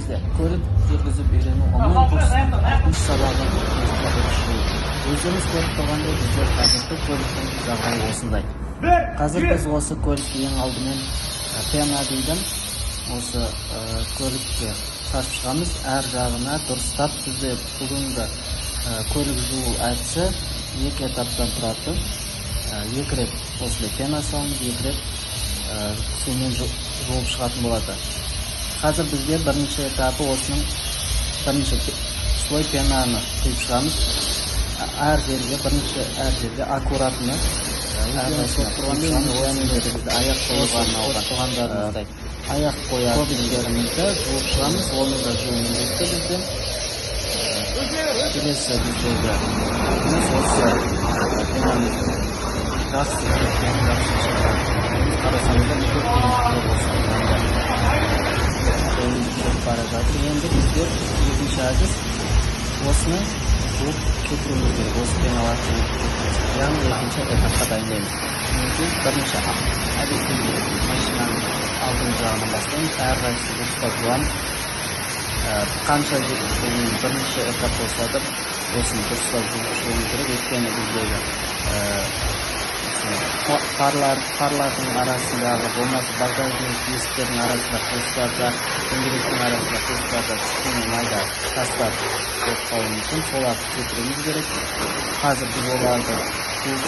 sizlar ko'rib yurgizib berenu onlayn kurs sababini o'zimiz ko'rib turgandek bizlar hozirgi ko'rikning жағдайы осындай. Қазір biz осы ko'rikni ең алдымен pena deydim. Осы ko'rikке шашып шығамыз. Әр жағына дұрыстап бізде бүгінгі ko'rik жуу әдісі екі этаптан тұрады. Екі рет осылай pena саламыз, екі рет сумен жуып шығатын болады. Қазір бізде бірінші этапы осының бірінші слой пенаны құйып шығамыз. Әр жерге аккуратно аяқ қоятын жерімізді жуып шығамыз. Оны да жуу міндетті бізден. Келесі біздегі осы пенамызды жақсы қарасаңыздар бара жатыр. Енді біздер екінші әдіс осыны жуып кетіруіміз керек. Осы пеналарды жуып кетіруіміз. Яғни екінші этапқа дайындаймыз. Енді бірінші әдеттегі машинаның алдын жағынан бастаймыз. Әрқайсысы дұрыстап жуамыз. Қанша бірінші этап болса да осыны дұрыстап жуып шығуымыз керек. Өйткені біздегі фарлардың арасындағы болмаса багажник есіктердің арасында қуыстарда, дөңгелектің арасында қуыстарда кішкене майда тастар болып қалуы мүмкін. Соларды кетіруіміз керек. Қазір біз оларды жуып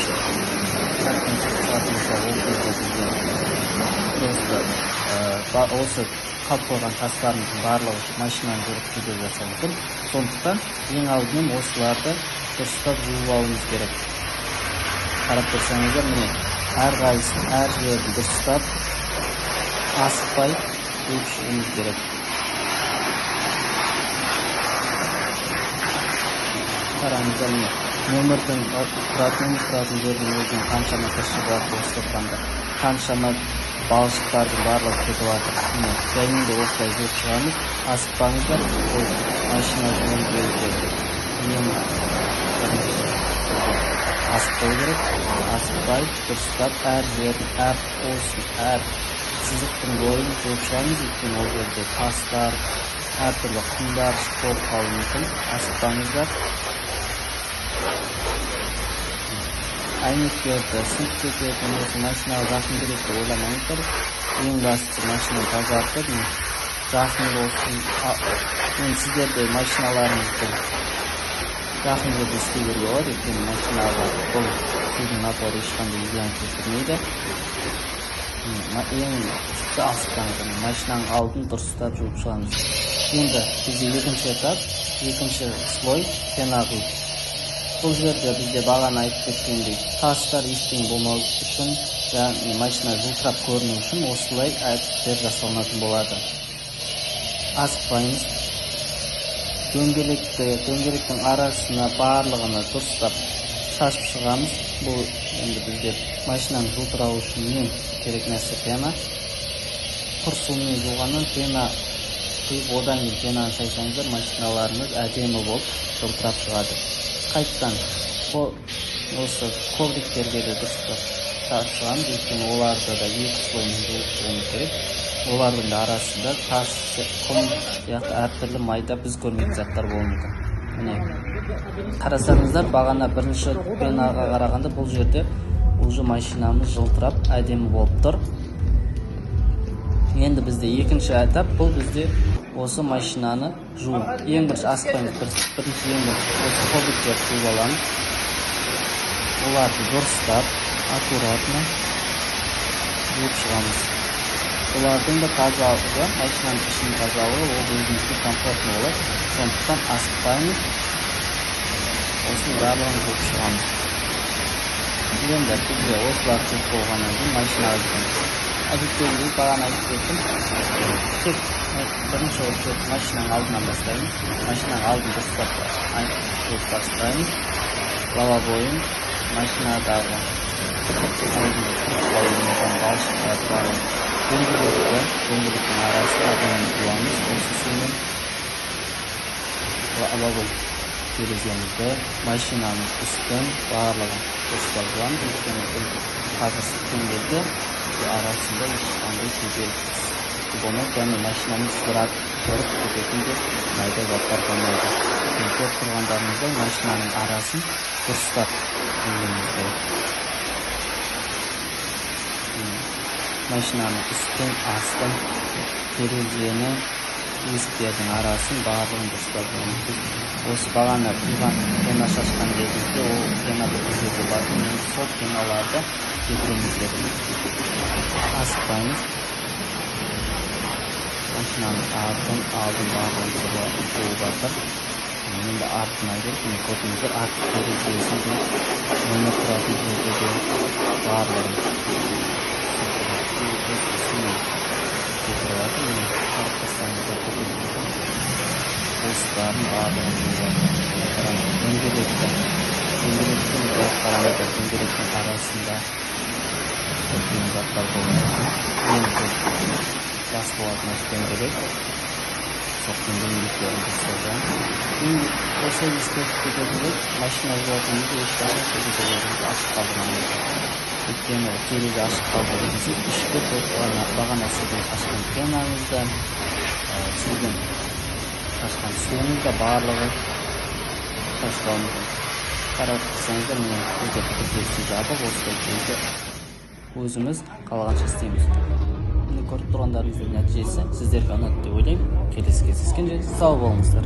осы қалып қойған тастарымыздың барлығы машинаның жүріп кетіп жатса мүмкін. Сондықтан ең алдымен осыларды дұрыстап жуып алуымыз керек. Қарап тұрсаңыздар, міне әрқайсысын әр жерді дұрыстап асықпай жуып шығуымыз керек. Қараңыздар, міне нөмірдің тұратын жердің өзінен қаншама тіршілік бар бос тұрғанда, қаншама балшықтардың барлығы кетіп жатыр. Міне жайында осылай жуып шығамыз. Асықпаңыздар, ол машина жуып асықпау керек. Асықпай дұрыстап әр жерін, әр сызықтың бойын жуып шығамыз. Өйткені ол жерде тастар, әртүрлі құмдар болып қалуы мүмкін. Асықпаңыздар. Әйнектерді сынып кететін, осы машинаға жақын керек деп ойламаңыздар. Ең бастысы машинаны тазартып, жақын болсын. Сіздерде машиналарыңызды жақын жерде істеуге болады. Өйткені машинаға бұл судың напоры ешқандай зиян келтірмейді. Ең асықпаңыздар, машинаның алдын дұрыстап жуып шығамыз. Енді бізде екінші этап, екінші слой пена құйып. Бұл жерде бізде бағана айтып кеткендей тастар ештеңе болмау үшін, яғни машина жылтырап көріну үшін осылай әдістер жасалынатын болады. Асықпаймыз. Дөңгелектің арасына барлығына дұрыстап шашып шығамыз. Бұл енді бізде машинаның жылтырауы үшін ең керек нәрсе пена. Құр сумен жуғаннан пена құйып, одан кейін пенаны шайсаңыздар, машиналарыңыз әдемі болып жылтырап шығады. Қайттан осы ковриктерге де дұрыстап шашып шығамыз. Өйткені оларды да екі слоймен жуып шығуымыз керек. Олардың да арасында тас, құм сияқты әртүрлі майда біз көрмейтін заттар болуы мүмкін. Міне қарасаңыздар, бағана бірінші пенаға қарағанда бұл жерде уже машинамыз жылтырап әдемі болып тұр. Енді бізде екінші этап, бұл бізде осы машинаны жуу. Ең бірінші асықпаймыз, бірінші осы ковриктерді жуып аламыз. Оларды дұрыстап, аккуратно жуып шығамыз. Олардың да тазалығы, машинаның ішінің тазалығы, ол өзімізге комфортны болады. Сондықтан асықпаймыз. Осының барлығын жуып шығамыз. Енді бізде осылар жуып болғаннан кейін машинаға жүреміз. Әдеттегідей бағана айтып кеттім. Тек бірінші осы машинаның алдынан бастаймыз. Машинаның алдын дұрыстап жуып бастаймыз. Лавабойын, машинадағы балшықтарды барлығын дөңгелектің арасына әдемі жуамыз. Осы сумен лавабой тереземізді, машинаның үстін барлығын дұрыстап жуамыз. Өйткені қазір сүрткен кезде арасында ешқандай кедергісіз қауіпті болмайды, және машинамыз зырат көріп кететінде майда заттар болмайды. Көріп тұрғандарыңыздай машинаның арасын дұрыстап білуіңіз керек. Машинаның үстін, астын, терезені, есіктердің арасын барлығын дұрыстап білуіңіз. Осы бағана туған пена шашқан кезінде ол пена бір жерде батын, енді сол пеналарды кетіруіміз керек. Асықпаймыз. Машинаның алдын барлығын жуып жатыр. Енді артына келіп, көрдіңіздер, артық терезесінде ойнап тұратын жерде де барлығын осылардың барлығын дөңгелектің арасында көптеген заттар болмайды. Ең көп бас болатын дөңгелек, сол дөңгелектерін жасалған. Осы ескертіп кететін машина жуатынды ешқашан терезелеріңізді ашық қалдырмаңыз. Өйткені терезе ашық қалдырғаныңызда ішкі бағана сіздің ашқан пенаңызда, сіздің шашқан суыңызда барлығы шашқалы мүмкін. Қарап тұрсаңыздар, мен көзде терезесі жабық, осылай кезде өзіміз қалағанша істейміз. Көріп тұрғандарыңыздың нәтижесі сіздерге ұнады деп ойлаймын. Келесі кездескенше сау болыңыздар.